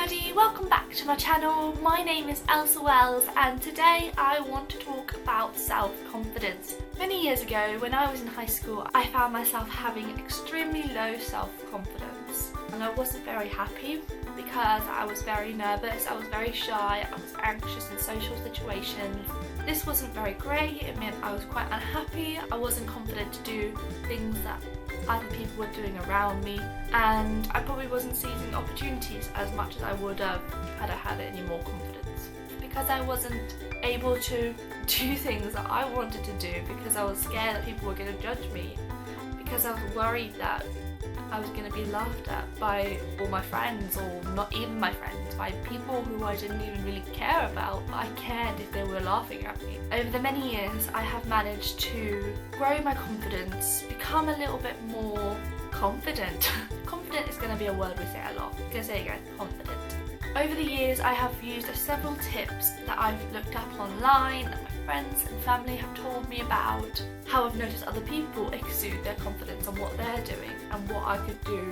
everybody, welcome back to my channel. My name is Elsa Wells and today I want to talk about self-confidence. Many years ago when I was in high school I found myself having extremely low self-confidence and I wasn't very happy because I was very nervous, I was very shy, I was anxious in social situations. This wasn't very great, it meant I was quite unhappy, I wasn't confident to do things that other people were doing around me, and I probably wasn't seizing opportunities as much as I would have had I had any more confidence. Because I wasn't able to do things that I wanted to do because I was scared that people were going to judge me, because I was worried that I was going to be laughed at by all my friends, or not even my friends, by people who I didn't even really care about, but I cared if they were laughing at me. Over the many years I have managed to grow my confidence, become a little bit more confident. Confident is going to be a word we say a lot. I'm going to say it again, confident. Over the years I have used several tips that I've looked up online, that my friends and family have told me about, how I've noticed other people exude their confidence on what they're doing and what I could do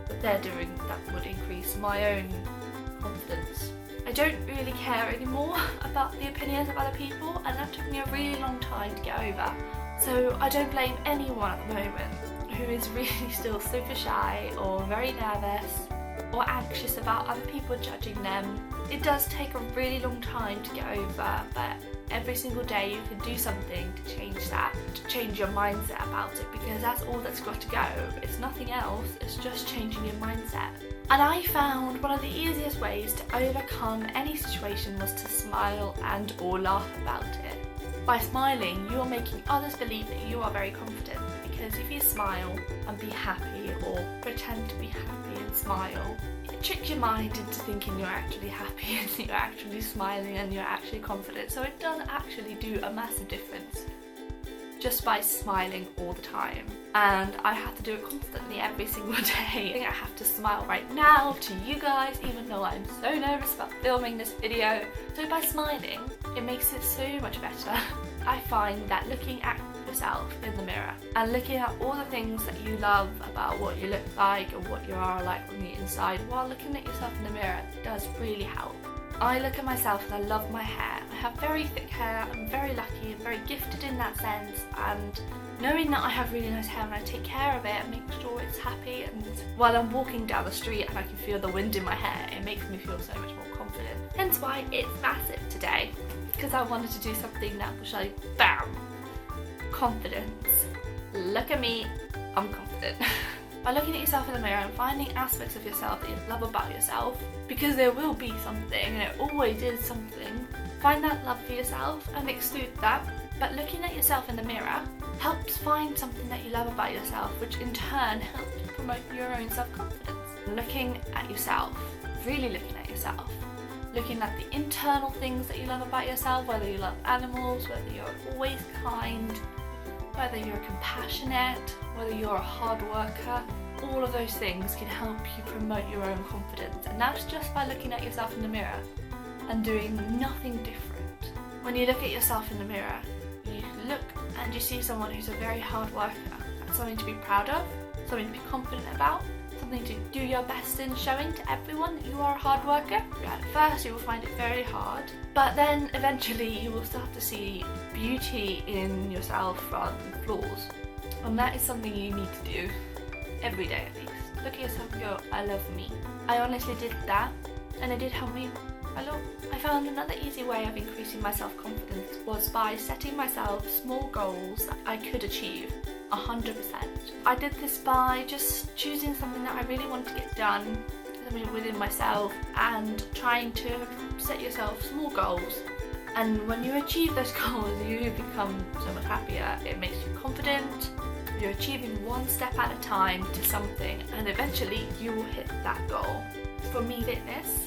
that they're doing that would increase my own confidence. I don't really care anymore about the opinions of other people, and that took me a really long time to get over. So I don't blame anyone at the moment who is really still super shy or very nervous or anxious about other people judging them. It does take a really long time to get over, but every single day you can do something to change that, to change your mindset about it, because that's all that's got to go. It's nothing else, it's just changing your mindset. And I found one of the easiest ways to overcome any situation was to smile and or laugh about it. By smiling, you are making others believe that you are very confident, because if you smile and be happy or pretend to be happy and smile, it tricks your mind into thinking you're actually happy and you're actually smiling and you're actually confident. So it does actually do a massive difference just by smiling all the time. And I have to do it constantly every single day. I think I have to smile right now to you guys, even though I'm so nervous about filming this video. So by smiling, it makes it so much better. I find that looking at yourself in the mirror and looking at all the things that you love about what you look like and what you are like on the inside while looking at yourself in the mirror does really help. I look at myself and I love my hair. I have very thick hair, I'm very lucky and very gifted in that sense, and knowing that I have really nice hair and I take care of it and make sure it's happy, and while I'm walking down the street and I can feel the wind in my hair, it makes me feel so much more confident. Hence why it's massive today, because I wanted to do something that was like, BAM! Confidence. Look at me, I'm confident. By looking at yourself in the mirror and finding aspects of yourself that you love about yourself, because there will be something, and it always is something, find that love for yourself and exude that. But looking at yourself in the mirror helps find something that you love about yourself, which in turn helps promote your own self-confidence. Looking at yourself, really looking at yourself, looking at the internal things that you love about yourself, whether you love animals, whether you're always kind, whether you're compassionate, whether you're a hard worker, all of those things can help you promote your own confidence. And that's just by looking at yourself in the mirror and doing nothing different. When you look at yourself in the mirror, you look and you see someone who's a very hard worker. That's something to be proud of, something to be confident about, something to do your best in, showing to everyone that you are a hard worker. At first you will find it very hard, but then eventually you will start to see beauty in yourself rather than flaws. And that is something you need to do every day at least. Look at yourself and go, I love me. I honestly did that, and it did help me a lot. I found another easy way of increasing my self-confidence was by setting myself small goals that I could achieve 100%. I did this by just choosing something that I really wanted to get done, something within myself, and trying to set yourself small goals. And when you achieve those goals, you become so much happier. It makes you confident. You're achieving one step at a time to something, and eventually you will hit that goal. For me, fitness,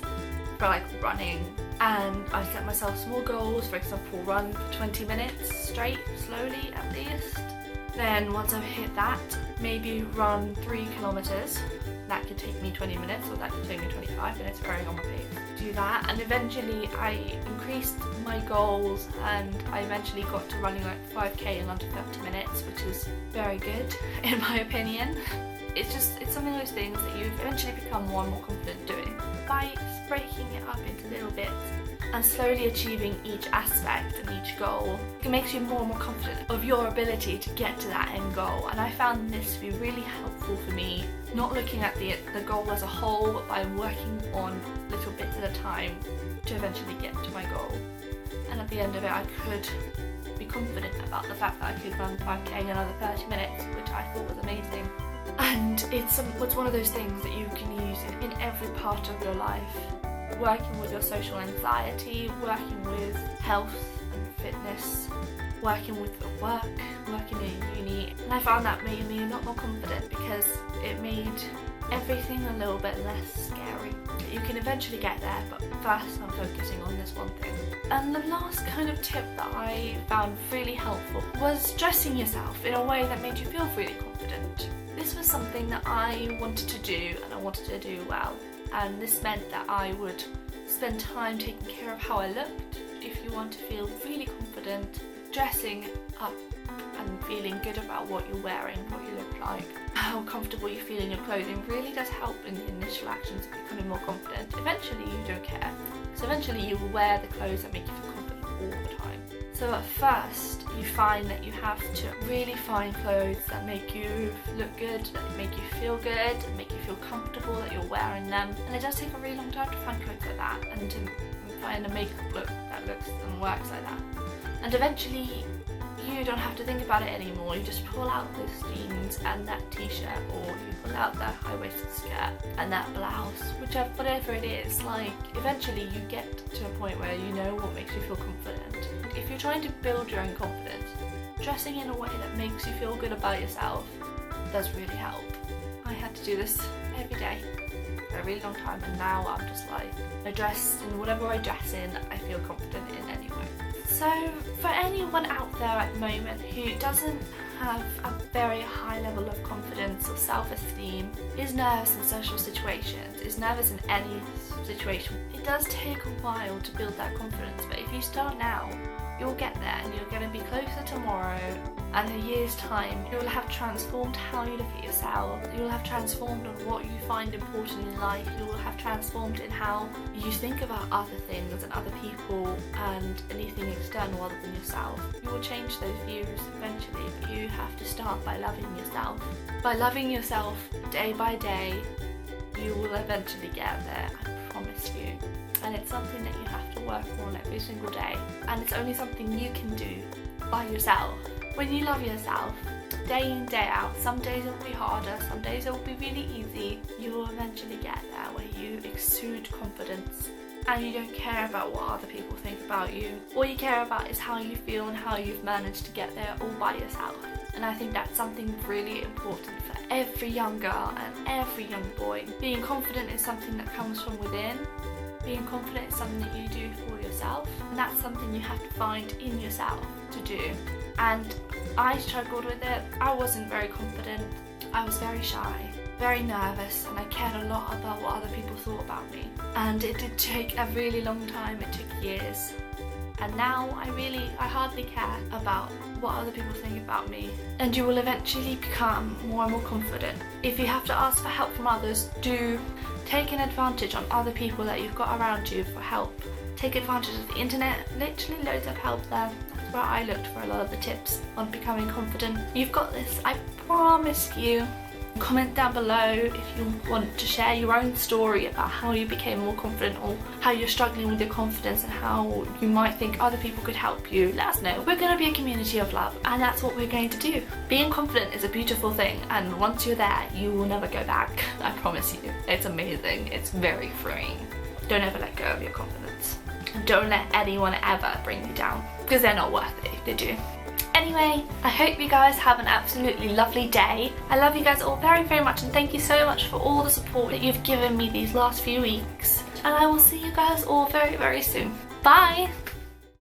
for like running, and I set myself small goals, for example, run for 20 minutes straight, slowly at least. Then once I've hit that, maybe run 3 kilometers. That could take me 20 minutes, or that could take me 25 minutes, varying on my pace. Do that, and eventually I increased my goals, and I eventually got to running like 5k in under 30 minutes, which is very good in my opinion. It's something of those things that you eventually become more and more confident doing. By bit and slowly achieving each aspect and each goal, it makes you more and more confident of your ability to get to that end goal. And I found this to be really helpful for me, not looking at the goal as a whole, but by working on little bits at a time to eventually get to my goal. And at the end of it, I could be confident about the fact that I could run 5k in another 30 minutes, which I thought was amazing. And it's one of those things that you can use in every part of your life. Working with your social anxiety, working with health and fitness, working with your work, working in uni. And I found that made me a lot more confident because it made everything a little bit less scary. You can eventually get there, but first I'm focusing on this one thing. And the last kind of tip that I found really helpful was dressing yourself in a way that made you feel really confident. This was something that I wanted to do, and I wanted to do well. And this meant that I would spend time taking care of how I looked. If you want to feel really confident, dressing up and feeling good about what you're wearing, what you look like, how comfortable you feel in your clothing really does help in the initial actions of becoming more confident. Eventually you don't care. So eventually you will wear the clothes that make you feel confident all the time. So at first you find that you have to really find clothes that make you look good, that make you feel good, and make you feel comfortable that you're wearing them. And it does take a really long time to find clothes like that and to find a makeup look that looks and works like that. And eventually you don't have to think about it anymore. You just pull out those jeans and that t-shirt, or you pull out that high-waisted skirt and that blouse, whatever it is. Like, eventually you get to a point where you know what makes you feel confident. If you're trying to build your own confidence, dressing in a way that makes you feel good about yourself does really help. I had to do this every day for a really long time, and now I'm just like, I dress in whatever I dress in, I feel confident in anyway. So for anyone out there at the moment who doesn't have a very high level of confidence or self-esteem, is nervous in social situations, is nervous in any situation, it does take a while to build that confidence, but if you start now, you'll get there, and you're going to be closer tomorrow, and in a year's time you will have transformed how you look at yourself, you will have transformed on what you find important in life, you will have transformed in how you think about other things and other people and anything external other than yourself. You will change those views eventually, but you have to start by loving yourself. By loving yourself day by day, you will eventually get there, I promise you. And it's something that you have to work on every single day, and it's only something you can do by yourself. When you love yourself, day in, day out, some days it will be harder, some days it will be really easy, you will eventually get there where you exude confidence and you don't care about what other people think about you. All you care about is how you feel and how you've managed to get there all by yourself. And I think that's something really important for every young girl and every young boy. Being confident is something that comes from within. Being confident is something that you do for yourself, and that's something you have to find in yourself to do. And I struggled with it. I wasn't very confident. I was very shy, very nervous, and I cared a lot about what other people thought about me. And it did take a really long time. It took years. And now I hardly care about what other people think about me. And you will eventually become more and more confident. If you have to ask for help from others, do take an advantage on other people that you've got around you for help. Take advantage of the internet, literally loads of help there. That's where I looked for a lot of the tips on becoming confident. You've got this, I promise you. Comment down below if you want to share your own story about how you became more confident, or how you're struggling with your confidence and how you might think other people could help you. Let us know. We're going to be a community of love, and that's what we're going to do. Being confident is a beautiful thing, and once you're there you will never go back. I promise you. It's amazing. It's very freeing. Don't ever let go of your confidence. And don't let anyone ever bring you down, because they're not worth it if they do. Anyway, I hope you guys have an absolutely lovely day. I love you guys all very, very much, and thank you so much for all the support that you've given me these last few weeks. And I will see you guys all very, very soon. Bye!